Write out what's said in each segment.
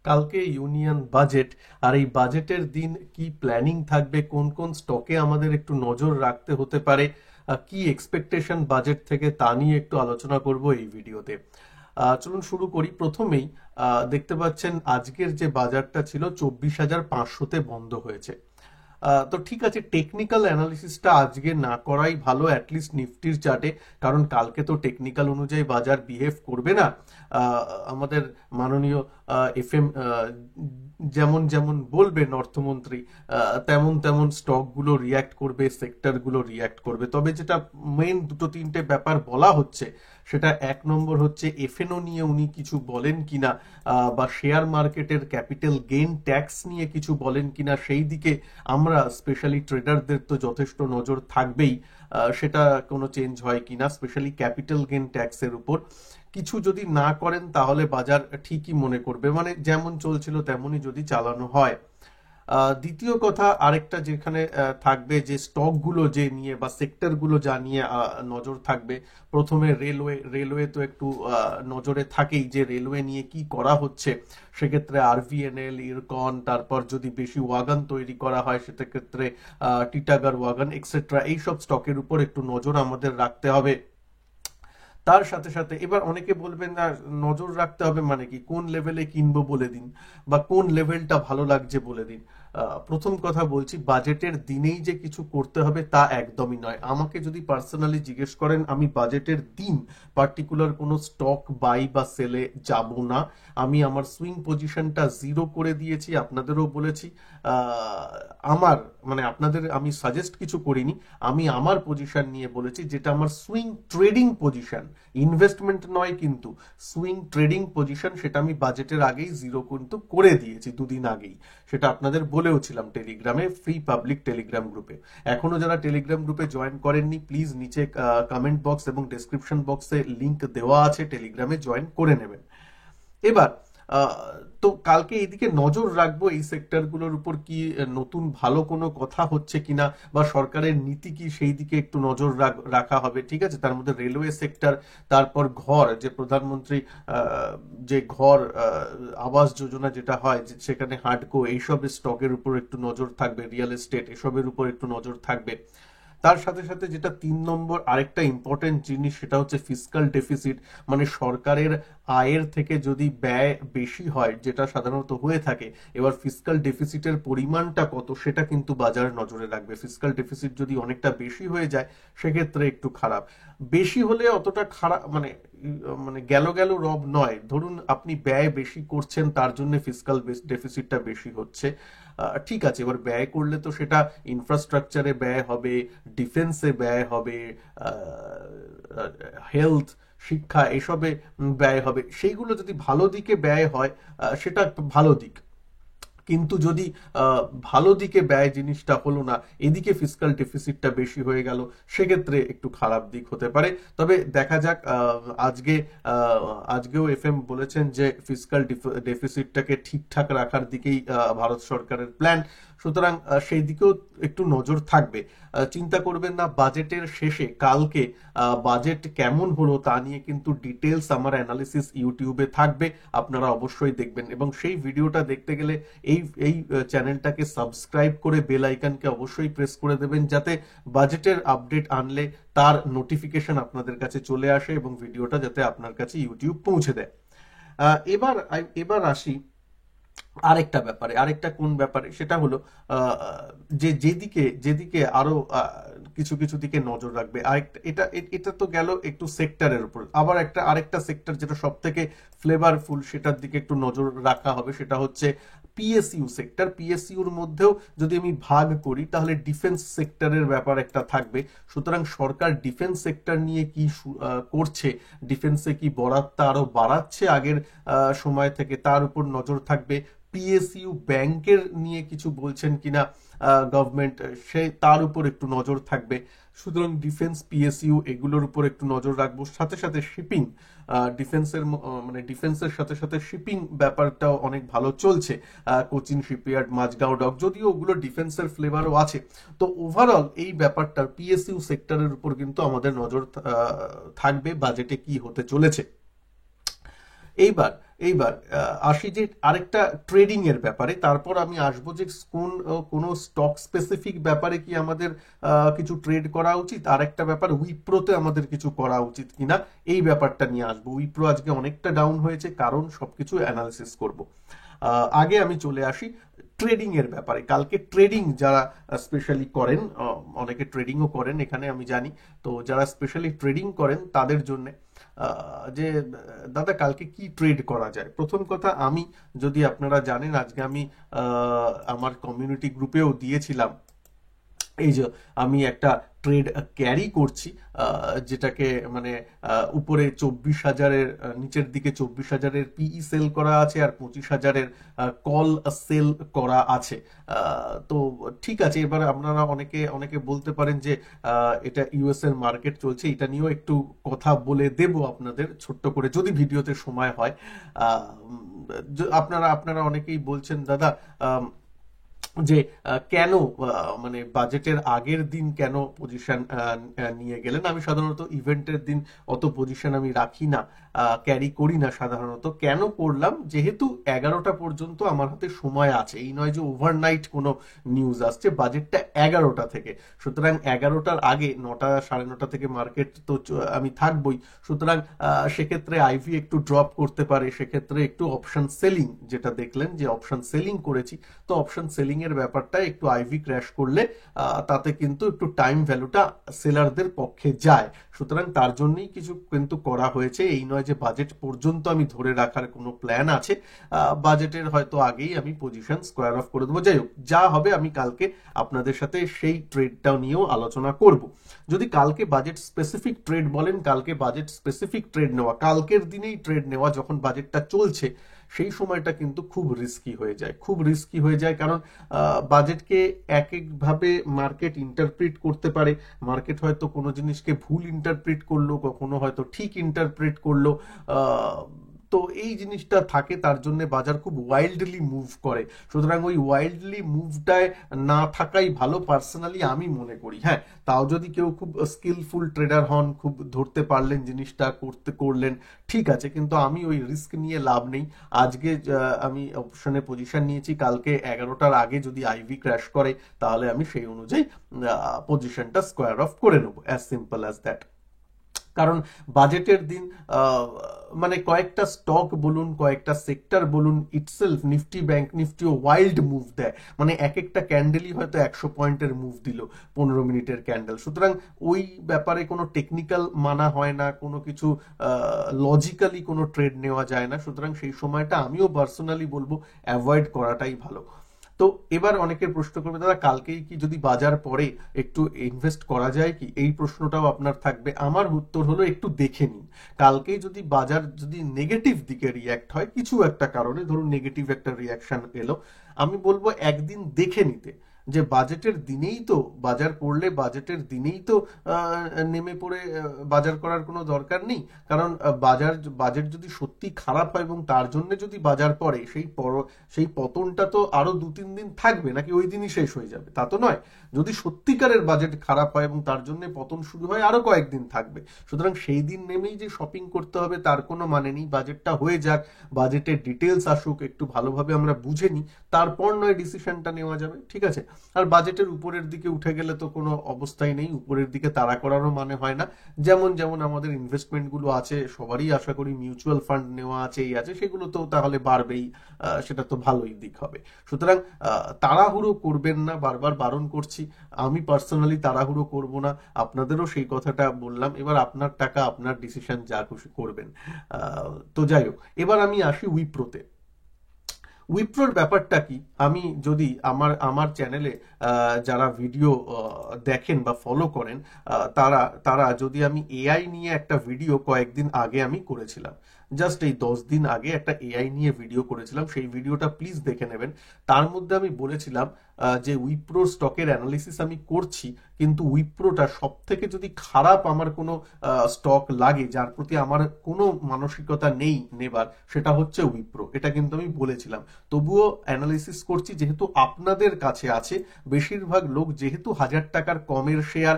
কালকে union budget. আর এই বাজেটের দিন কি প্ল্যানিং থাকবে, কোন কোন স্টকে আমাদের একটু নজর রাখতে হতে পারে, কি এক্সপেকটেশন বাজেট থেকে, তা নিয়ে একটু আলোচনা করব এই ভিডিওতে। চলুন শুরু করি প্রথমেই। দেখতে পাচ্ছেন আজকের যে বাজারটা ছিল 24,500-তে বন্ধ হয়েছে। তো ঠিক আছে, টেকনিক্যাল অ্যানালিসিসটা আজকে না করাই ভালো, অ্যাটলিস্ট নিফটির চার্টে। কারণ কালকে তো টেকনিক্যাল অনুযায়ী বাজার বিহেভ করবে না। আমাদের মাননীয় এফএম যেমন যেমন বলবেন অর্থমন্ত্রী, তেমন তেমন স্টকগুলো রিয়্যাক্ট করবে, সেক্টরগুলো রিয়্যাক্ট করবে। তবে যেটা মেইন দুটো তিনটে ব্যাপার বলা হচ্ছে, সেটা এক নম্বর হচ্ছে এফএনও নিয়ে উনি কিছু বলেন কিনা, বা শেয়ার মার্কেটের ক্যাপিটাল গেইন ট্যাক্স নিয়ে কিছু বলেন কিনা, সেই দিকে আমরা স্পেশালি ট্রেডারদের তো যথেষ্ট নজর থাকবেই। সেটা কোনো চেঞ্জ হয় কিনা, স্পেশালি ক্যাপিটাল গেইন ট্যাক্সের উপর কিছু যদি না করেন তাহলে বাজার ঠিকই মনে করবে, মানে যেমন চলছিল তেমনই যদি চালানো হয়। দ্বিতীয় কথা আরেকটা যেখানে থাকবে, যে স্টকগুলো যে নিয়ে বা সেক্টরগুলো যা নিয়ে নজর থাকবে। প্রথমে রেলওয়ে তো একটু নজরে থাকেই, যে রেলওয়ে নিয়ে কি করা হচ্ছে। সেক্ষেত্রে আরভিএনএল, ইরকন, তারপর যদি বেশি ওয়াগন তৈরি করা হয় সেক্ষেত্রে টিটাগড় ওয়াগন এক্সেট্রা, এইসব স্টকের উপর একটু নজর আমাদের রাখতে হবে। তার সাথে সাথে এবার অনেকে বলবেন না, নজর রাখতে হবে মানে কি, কোন লেভেলে কিনবো বলে দিন, বা কোন লেভেলটা ভালো লাগছে বলে দিন। প্রথম কথা বলছি, বাজেটের দিনেই যে কিছু করতে হবে তা একদমই নয়। আমাকে যদি পার্সোনালি জিজ্ঞেস করেন, আমি বাজেটের দিন পার্টিকুলার কোনো স্টক বাই বা সেলে যাব না। আমি আমার সুইং পজিশনটা জিরো করে দিয়েছি, আপনাদেরও বলেছি। আহ, আমার মানে আপনাদের আমি সাজেস্ট কিছু করিনি, আমি আমার পজিশন নিয়ে বলেছি, যেটা আমার সুইং ট্রেডিং পজিশন, ইনভেস্টমেন্ট নয় কিন্তু, সুইং ট্রেডিং পজিশন, সেটা আমি বাজেটের আগেই জিরো কিন্তু করে দিয়েছি, দুদিন আগেই। সেটা আপনাদের বলেও ছিলাম টেলিগ্রামে, ফ্রি পাবলিক টেলিগ্রাম গ্রুপে। এখনো যারা টেলিগ্রাম গ্রুপে জয়েন করেননি, প্লিজ নিচে কমেন্ট বক্স এবং ডেসক্রিপশন বক্সে লিংক দেওয়া আছে, টেলিগ্রামে জয়েন করে নেবেন। এবার আহ, তো কালকে এইদিকে নজর রাখবো, এই সেক্টরগুলোর উপর কি নতুন ভালো কোনো কথা হচ্ছে কিনা, বা সরকারের নীতি কি, সেই দিকে একটু নজর রাখা হবে। ঠিক আছে, তার মধ্যে রেলওয়ে সেক্টর, তারপর ঘর, যে প্রধানমন্ত্রী যে ঘর আবাস যোজনা যেটা হয়, সেখানে হাডকো, এইসব স্টকের উপর একটু নজর থাকবে, রিয়েল এস্টেট এসবের উপর একটু নজর থাকবে। তার সাথে সাথে যেটা 3 নম্বর আরেকটা ইম্পর্টেন্ট জিনিস, সেটা হচ্ছে ফিসকাল ডেফিসিট। মানে সরকারের আয়ের থেকে যদি ব্যয় বেশি হয়, যেটা সাধারণত হয়ে থাকে, এবার ফিসকাল ডেফিসিটের পরিমাণটা কত সেটা কিন্তু বাজার নজরে রাখবে। ফিসকাল ডেফিসিট যদি অনেকটা বেশি হয়ে যায়, সেক্ষেত্রে একটু খারাপ। বেশি হলে অতটা খারাপ মানে মানে গেল গেল রব নয়। ধরুন আপনি ব্যয় বেশি করছেন, তার জন্য ফিসকাল ডেফিসিটটা বেশি হচ্ছে, ঠিক আছে। এবার ব্যয় করলে তো সেটা ইনফ্রাস্ট্রাকচারে ব্যয় হবে, ডিফেন্সে ব্যয় হবে, হেলথ, শিক্ষা, এসবে ব্যয় হবে। সেইগুলো যদি ভালো দিকে ব্যয় হয়, সেটা একটা ভালো দিক। কিন্তু যদি ভালো দিকে ব্যয় জিনিসটা হলো না, এদিকে ফিসকাল ডেফিসিটটা বেশি হয়ে গেল, সেক্ষেত্রে একটু খারাপ দিক হতে পারে। তবে দেখা যাক। আজকে আজকেও এফএম বলেছেন যে ফিসকাল ডেফিসিটটাকে ঠিকঠাক রাখার দিকেই ভারত সরকারের প্ল্যান। সুতরাং সেই দিকেও একটু নজর থাকবে। চিন্তা করবেন না, বাজেটের শেষে কালকে বাজেট কেমন হলো তা নিয়ে কিন্তু ডিটেলস আমার অ্যানালিসিস ইউটিউবে থাকবে, আপনারা অবশ্যই দেখবেন। এবং সেই ভিডিওটা দেখতে গেলে এই এই চ্যানেলটাকে সাবস্ক্রাইব করে বেল আইকনকে অবশ্যই প্রেস করে দেবেন, যাতে বাজেটের আপডেট আনলে তার নোটিফিকেশন আপনাদের কাছে চলে আসে এবং ভিডিওটা যাতে আপনার কাছে ইউটিউব পৌঁছে দেয়। এবার এবার আসি আরেকটা ব্যাপারে, আরেকটা কোন ব্যাপারে, সেটা হলো আহ, যে যেদিকে যেদিকে আরো কিছু কিছু দিকে নজর রাখবে। আরেকটা এটা এটা তো গেল একটু সেক্টরের উপর। আবার আরেকটা সেক্টর যেটা সব থেকে ফ্লেভারফুল, সেটার দিকে একটু নজর রাখা হবে, সেটা হচ্ছে পিএসইউ সেক্টর। পিএসইউর মধ্যেও যদি আমি ভাগ করি, তাহলে ডিফেন্স সেক্টরের ব্যাপার একটা থাকবে। সুতরাং সরকার ডিফেন্স সেক্টর নিয়ে কি করছে, ডিফেন্সে কি বরাদ্দটা আরো বাড়াচ্ছে আগের সময় থেকে, তার উপর নজর থাকবে। পিএসইউ ব্যাংকের নিয়ে কিছু বলছেন কিনা গভর্নমেন্ট, সে তার উপর একটু নজর থাকবে। সুতরাং ডিফেন্স, পিএসইউ, এগুলোর উপর একটু নজর রাখবো। সাথে সাথে শিপিং, ডিফেন্সের মানে ডিফেন্সের সাথে সাথে শিপিং ব্যাপারটাও অনেক ভালো চলছে। কোচিন শিপইয়ার্ড, মাঝগাঁও ডক, যদিও ওগুলো ডিফেন্সের ফ্লেভারও আছে। তো ওভারঅল এই ব্যাপারটার পিএসইউ সেক্টরের উপর কিন্তু আমাদের নজর থাকবে বাজেটে কি হতে চলেছে। এইবার এইবার আসি যে আরেকটা ট্রেডিং এর ব্যাপারে, তারপর আমি আসবো যে কোন স্টক স্পেসিফিক ব্যাপারে কি আমাদের কিছু ট্রেড করা উচিত, আর একটা ব্যাপার উইপ্রোতে আমাদের কিছু করা উচিত কিনা এই ব্যাপারটা নিয়ে আসবো। উইপ্রো আজকে অনেকটা ডাউন হয়েছে, কারণ সবকিছু অ্যানালিসিস করব। আগে আমি চলে আসি ট্রেডিং এর ব্যাপারে। কালকে ট্রেডিং যারা স্পেশালি করেন, অনেকে ট্রেডিংও করেন এখানে আমি জানি, তো যারা স্পেশালি ট্রেডিং করেন তাদের জন্য যে দাদা কালকে কি ট্রেড করা যায়। প্রথম কথা, আমি যদি আপনারা জানেন আজকে আমি আমার কমিউনিটি গ্রুপেও দিয়েছিলাম এই যে আমি একটা ট্রেড ক্যারি করছি, যেটাকে মানে উপরে 24,000-এর নিচের দিকে 24,000-এর পিই সেল করা আছে আর 25,000-এর কল সেল করা আছে। তো ঠিক আছে, এবার আপনারা অনেকে বলতে পারেন যে এটা ইউএস এর মার্কেট চলছে, এটা নিয়েও একটু কথা বলে দেব আপনাদের ছোট্ট করে যদি ভিডিওতে সময় হয়। আপনারা অনেকেই বলছেন দাদা যে কেন মানে বাজেটের আগের দিন কেন পজিশন নিয়ে গেলেন। আমি সাধারণত ইভেন্টের দিন অত পজিশন আমি রাখি না, ক্যারি করি না সাধারণত। কেন করলাম, যেহেতু 11টা পর্যন্ত আমার হাতে সময় আছে, এই নয় যে ওভারনাইট কোনো নিউজ আসছে, বাজেটটা 11টা থেকে, সুতরাং 11টার আগে 9টা 9:30 থেকে মার্কেট তো আমি থাকবই। সুতরাং সেক্ষেত্রে আইভি একটু ড্রপ করতে পারে, সেক্ষেত্রে একটু অপশন সেলিং, যেটা দেখলেন যে অপশন সেলিং করেছি, তো অপশন সেলিং এর ব্যাপারটা একটু আইভি ক্র্যাশ করলে তাতে কিন্তু একটু টাইম ভ্যালুটা সেলারদের পক্ষে যায়। সুতরাং তার জন্যই কিছু কিন্তু করা হয়েছে, এই নয় যে বাজেট পর্যন্ত আমি ধরে রাখার কোনো প্ল্যান আছে। বাজেটের হয়তো আগেই আমি পজিশন স্কোয়ার অফ করে দেবো। যাই হোক, যা হবে আমি কালকে আপনাদের সাথে সেই ট্রেডটা নিয়েও আলোচনা করব। যদি কালকে বাজেট স্পেসিফিক ট্রেড বলেন, কালকে বাজেট স্পেসিফিক ট্রেড নেওয়া, কালকের দিনেই ট্রেড নেওয়া যখন বাজেটটা চলছে, সেই সময়টা কিন্তু খুব রিস্কি হয়ে যায়, খুব রিস্কি হয়ে যায়। কারণ বাজেটকে এক একভাবে মার্কেট ইন্টারপ্রিট করতে পারে। মার্কেট হয়তো কোনো জিনিসকে ভুল ইন্টারপ্রিট করলো, কখনো হয়তো ঠিক ইন্টারপ্রিট করলো। তো এই জিনিসটা থাকে, তার জন্য বাজার খুব ওয়াইল্ডলি মুভ করে। সুতরাং ওই ওয়াইল্ডলি মুভটায় না থাকাই ভালো, পার্সোনালি আমি মনে করি। হ্যাঁ, তাও যদি কেউ খুব স্কিলফুল ট্রেডার হন, খুব ধরতে পারলেন জিনিসটা, করলেন, ঠিক আছে, কিন্তু আমি ওই রিস্ক নিয়ে লাভ নেই। আজকে আমি অপশনে পজিশন নিয়েছি, কালকে 11টার আগে যদি আইভি ক্র্যাশ করে, তাহলে আমি সেই অনুযায়ী পজিশনটা স্কোয়ার অফ করে নেবো, অ্যাজ সিম্পল অ্যাজ দ্যাট। কারণ বাজেটের দিন মানে কয়েকটা স্টক বলুন, কয়েকটা সেক্টর বলুন, ইটসেলফ নিফটি, ব্যাংক নিফটিও ওয়াইল্ড মুভ দেয়। মানে এক একটা ক্যান্ডেলই হয়তো 100 পয়েন্টের মুভ দিল, 15 মিনিটের ক্যান্ডেল। সুতরাং ওই ব্যাপারে কোনো টেকনিক্যাল মানা হয় না, কোনো কিছু লজিক্যালি কোনো ট্রেড নেওয়া যায় না। সুতরাং সেই সময়টা আমিও পার্সোনালি বলবো অ্যাভয়েড করাটাই ভালো। তো এবার অনেকের প্রশ্ন করবে, দাদা কালকেই কি যদি বাজার পড়ে একটু ইনভেস্ট করা যায় কি, এই প্রশ্নটাও আপনার থাকবে। আমার উত্তর হলো একটু দেখে নিন। কালকেই যদি বাজার যদি নেগেটিভ দিকে রিয়্যাক্ট হয়, কিছু একটা কারণে, ধরুন নেগেটিভ একটা রিয়াকশন এলো, আমি বলবো একদিন দেখে নিতে যে বাজেটের দিনেই তো বাজার পড়লে, বাজেটের দিনেই তো নেমে পড়ে বাজার করার কোনো দরকার নেই। কারণ বাজেট যদি সত্যি খারাপ হয় এবং তার জন্য যদি বাজার পড়ে, সেই পতনটা তো আরো 2-3 দিন থাকবে, নাকি ওই দিনই শেষ হয়ে যাবে, তা তো নয়। যদি সত্যিকারের বাজেট খারাপ হয় এবং তার জন্য পতন শুরু হয়, আরো কয়েকদিন থাকবে। সুতরাং সেই দিন নেমেই যে শপিং করতে হবে তার কোনো মানে নেই। বাজেটটা হয়ে যাক, বাজেটের ডিটেলস আসুক, একটু ভালোভাবে আমরা বুঝে নিই, তারপর নয় ডিসিশনটা নেওয়া যাবে, ঠিক আছে। আর বাজেটের উপরের দিকে উঠে গেলে তো কোনো অবস্থাই নেই, উপরের দিকে তাড়া করারও মানে হয় না। যেমন যেমন আমাদের ইনভেস্টমেন্ট গুলো আছে, সবারই আশা করি মিউচুয়াল ফান্ড নেওয়া আছে, এই আছে, সেগুলো তো তাহলে বাড়বেই, সেটা তো ভালোই দিক হবে। সুতরাং তাড়াহুড়ো করবেন না, বারবার বারণ করছি। আমি পার্সোনালি তাড়াহুড়ো করব না, আপনাদেরও সেই কথাটা বললাম। এবার আপনার টাকা, আপনার ডিসিশন, যা খুশি করবেন। তো যাই হোক, এবার আমি আসি উইপ্রোতে। উইপ্রোর ব্যাপারটা কি, আমি যদি আমার চ্যানেলে যারা ভিডিও দেখেন বা ফলো করেন, তারা যদি আমি এআই নিয়ে একটা ভিডিও কয়েকদিন আগে আমি করেছিলাম, জাস্ট এই 10 দিন আগে একটা এআই নিয়ে ভিডিও করেছিলাম, সেই ভিডিওটা প্লিজ দেখে নেবেন। তার মধ্যে আমি বলেছিলাম যে উইপ্রো স্টকের অ্যানালিসিস আমি করছি, কিন্তু উইপ্রোটা সব থেকে যদি খারাপ আমার কোনো স্টক লাগে, যার প্রতি আমার কোনো মানসিকতা নেই নেবার, সেটা হচ্ছে উইপ্রো। এটা কিন্তু আমি বলেছিলাম। তবুও অ্যানালিসিস করছি, যেহেতু আপনাদের কাছে আছে। বেশিরভাগ লোক যেহেতু 1000 টাকার কমের শেয়ার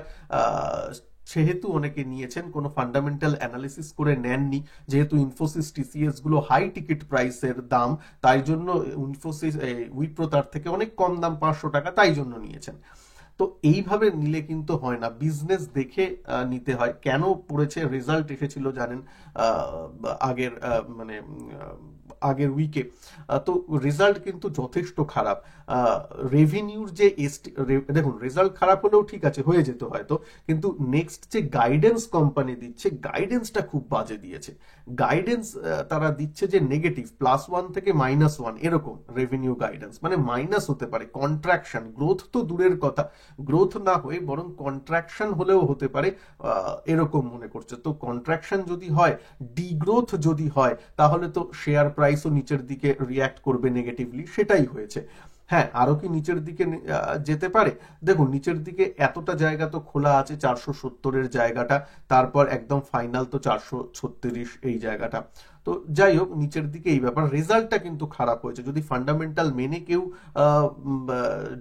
সেহেতু অনেকে নিয়েছেন, কোনো ফান্ডামেন্টাল অ্যানালিসিস করে নেননি। যেহেতু ইনফোসিস টিসিএস গুলো হাই টিকিট প্রাইসের দাম, তাই জন্য ইনফোসিস উইপ্রো তার থেকে অনেক কম দাম, 500 টাকা, তাই জন্য নিয়েছেন। তো এইভাবে নিলে কিন্তু হয় না, বিজনেস দেখে নিতে হয়। কেন পড়েছে, রেজাল্ট এসেছিল জানেন আগের মানে আগের উইকে। তো রেজাল্ট কিন্তু যথেষ্ট খারাপ। রেভিনিউর যে দেখুন, রেজাল্ট খারাপ হলেও ঠিক আছে, হয়ে যেত হয়তো, কিন্তু নেক্সট যে গাইডেন্স কোম্পানি দিচ্ছে, গাইডেন্সটা খুব বাজে দিয়েছে। গাইডেন্স তারা দিচ্ছে যে নেগেটিভ, +1 থেকে -1 এরকম রেভিনিউ গাইডেন্স, মানে মাইনাস হতে পারে, কন্ট্রাকশন, গ্রোথ তো দূরের কথা, গ্রোথ না হয়ে বরং কন্ট্রাকশন হলেও হতে পারে, এরকম মনে করছে। তো কন্ট্রাকশন যদি হয়, ডিগ্রোথ যদি হয়, তাহলে তো শেয়ার প্রাইসও নিচের দিকে রিয়্যাক্ট করবে নেগেটিভলি, সেটাই হয়েছে। হ্যাঁ, আরো কি নিচের দিকে যেতে পারে? দেখুন, নিচের দিকে এতটা জায়গা তো খোলা আছে, 470-এর জায়গাটা, তারপর একদম ফাইনাল তো 436 এই জায়গাটা। তো যাই হোক, নিচের দিকে এই ব্যাপার। রেজাল্টটা কিন্তু খারাপ হয়েছে। যদি ফান্ডামেন্টাল মেনে কেউ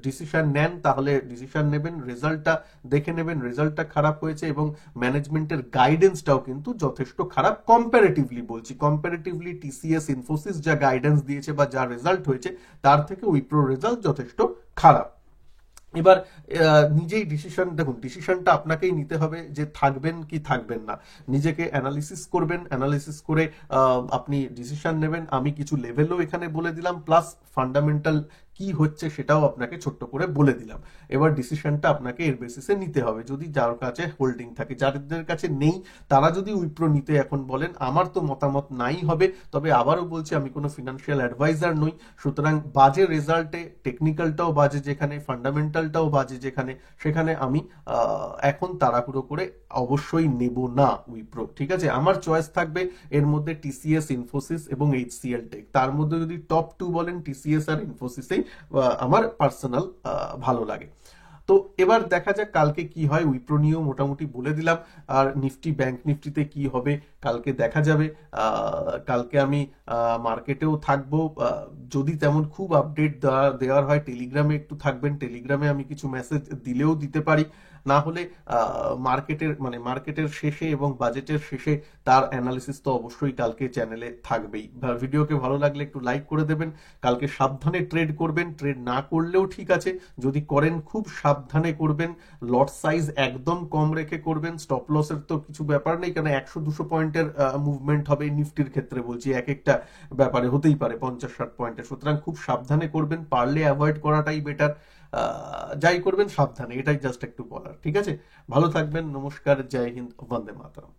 ডিসিশন নেন, তাহলে ডিসিশন নেবেন, রেজাল্টটা দেখে নেবেন। রেজাল্টটা খারাপ হয়েছে এবং ম্যানেজমেন্টের গাইডেন্সটাও কিন্তু যথেষ্ট খারাপ, কম্পারেটিভলি বলছি। কম্পারেটিভলি টিসিএস ইনফোসিস যা গাইডেন্স দিয়েছে বা যা রেজাল্ট হয়েছে, তার থেকে উইপ্রো রেজাল্ট যথেষ্ট খারাপ। এবার নিজেই ডিসিশন, দেখুন ডিসিশনটা আপনাকেই নিতে হবে যে থাকবেন কি থাকবেন না। নিজেকে অ্যানালিসিস করবেন, অ্যানালিসিস করে আপনি ডিসিশন নেবেন। আমি কিছু লেভেলও এখানে বলে দিলাম, প্লাস ফান্ডামেন্টাল কি হচ্ছে সেটাও আপনাকে ছোট্ট করে বলে দিলাম। এবার ডিসিশনটা আপনাকে এর বেসিসে নিতে হবে, যদি যার কাছে হোল্ডিং থাকে। যাদের কাছে নেই, তারা যদি উইপ্রো নিতে এখন বলেন, আমার তো মতামত নাই হবে। তবে আবারও বলছি, আমি কোনো ফিনান্সিয়াল অ্যাডভাইজার নই, সুতরাং বাজে রেজাল্টে টেকনিক্যালটাও বাজে যেখানে, ফান্ডামেন্টালটাও বাজে যেখানে, সেখানে আমি এখন তাড়াহুড়ো করে অবশ্যই নেব না উইপ্রো। ঠিক আছে, আমার চয়েস থাকবে এর মধ্যে টিসিএস, ইনফোসিস এবং এইচসিএল টেক। তার মধ্যে যদি টপ 2 বলেন, টিসিএস আর ইনফোসিসেই আমার পার্সোনাল ভালো লাগে। তো এবার দেখা যাক কালকে কি হয়। উইপ্রো নিয়েও মোটামুটি বলে দিলাম। আর নিফটি, ব্যাংক নিফটিতে কি হবে কালকে দেখা যাবে। কালকে আমি মার্কেটেও থাকবো। যদি তেমন খুব আপডেট দেওয়ার হয়, টেলিগ্রামে একটু থাকবেন। টেলিগ্রামে আমি কিছু মেসেজ দিলেও দিতে পারি। না হলে মার্কেটের শেষে এবং বাজেটের শেষে তার অ্যানালিসিস তো অবশ্যই কালকে চ্যানেলে থাকবেই। ভিডিওকে ভালো লাগলে একটু লাইক করে দেবেন। কালকে সাবধানে ট্রেড করবেন, ট্রেড না করলেও ঠিক আছে, যদি করেন খুব সাবধানে করবেন। লট সাইজ একদম কম রেখে করবেন। স্টপ লসের তো কিছু ব্যাপার নেই, কারণ 100-200 পয়েন্টের মুভমেন্ট হবে। নিফটির ক্ষেত্রে বলছি, এক একটা ব্যাপারে হতেই পারে 50-60 পয়েন্টের, সুতরাং খুব সাবধানে করবেন। পারলে অ্যাভয়েড করাটাই বেটার। যাই করবেন সাবধানে, এটাই জাস্ট একটু বলার। ঠিক আছে, ভালো থাকবেন। নমস্কার, জয় হিন্দ, বন্দে মাতরম।